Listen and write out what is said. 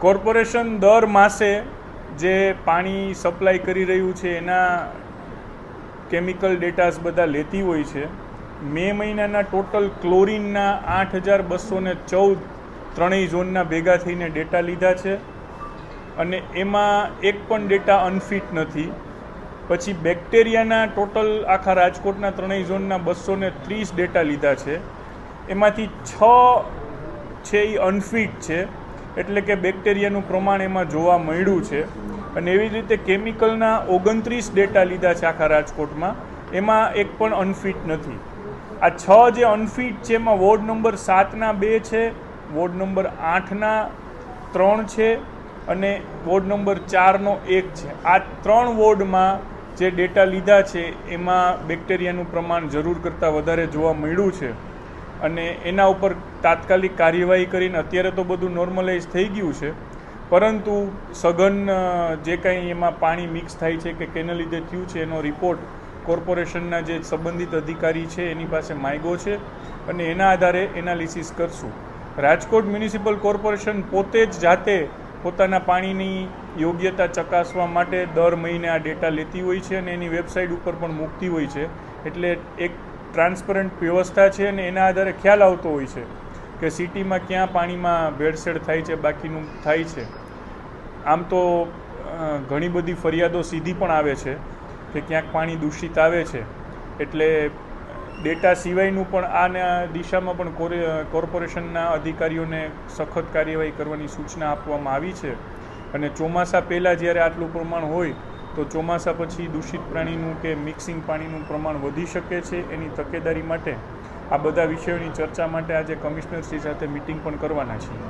Corporation દર માસે જે પાણી સપ્લાય કરી રહ્યું છે એના કેમિકલ ડેટાસ બધા લેતી હોય છે. મે મહિનાના ટોટલ ક્લોરિનના 8,214 ત્રણેય ઝોનના ભેગા થઈને ડેટા લીધા છે અને એમાં એક પણ ડેટા અનફિટ નથી. પછી બેક્ટેરિયાના ટોટલ આખા રાજકોટના ત્રણેય ઝોનના 230 ડેટા લીધા છે. એમાંથી 6 છે એ અનફિટ છે, એટલે કે બેક્ટેરિયાનું પ્રમાણ એમાં જોવા મળ્યું છે. અને એવી જ રીતે કેમિકલના 29 ડેટા લીધા છે આખા રાજકોટમાં, એમાં એક પણ અનફિટ નથી. આ 6 જે અનફિટ છે એમાં વોર્ડ નંબર 7ના 2 છે, વોર્ડ નંબર 8ના 3 છે અને વોર્ડ નંબર 4નો 1 છે. આ 3 વોર્ડમાં જે ડેટા લીધા છે એમાં બેક્ટેરિયાનું પ્રમાણ જરૂર કરતાં વધારે જોવા મળ્યું છે અને એના ઉપર તાત્કાલિક કાર્યવાહી કરીને અત્યારે તો બધું નોર્મલાઇઝ થઈ ગયું છે, પરંતુ સઘન જે કાંઈ એમાં પાણી મિક્સ થાય છે કે કેના લીધે થયું છે એનો રિપોર્ટ કોર્પોરેશનના જે સંબંધિત અધિકારી છે એની પાસે માંગ્યો છે અને એના આધારે એનાલિસિસ કરશું. રાજકોટ મ્યુનિસિપલ કોર્પોરેશન પોતે જ જાતે પોતાના પાણીની યોગ્યતા ચકાસવા માટે દર મહિને આ ડેટા લેતી હોય છે અને એની વેબસાઇટ ઉપર પણ મૂકતી હોય છે. એટલે એક ટ્રાન્સપરન્ટ વ્યવસ્થા છે અને એના આધારે ખ્યાલ આવતો હોય છે કે સિટીમાં ક્યાં પાણીમાં ભેળસેળ થાય છે, બાકીનું થાય છે. આમ તો ઘણી બધી ફરિયાદો સીધી પણ આવે છે કે ક્યાંક પાણી દૂષિત આવે છે, એટલે ડેટા સિવાયનું પણ આના દિશામાં પણ કોર્પોરેશનના અધિકારીઓને સખત કાર્યવાહી કરવાની સૂચના આપવામાં આવી છે. અને ચોમાસા પહેલાં જ્યારે આટલું પ્રમાણ હોય તો ચોમાસા પછી દૂષિત પાણીનું કે મિક્સિંગ પાણીનું પ્રમાણ વધી શકે છે. એની તકેદારી માટે આ બધા વિષયોની ચર્ચા માટે આજે કમિશનરશ્રી સાથે મિટિંગ પણ કરવાના છીએ.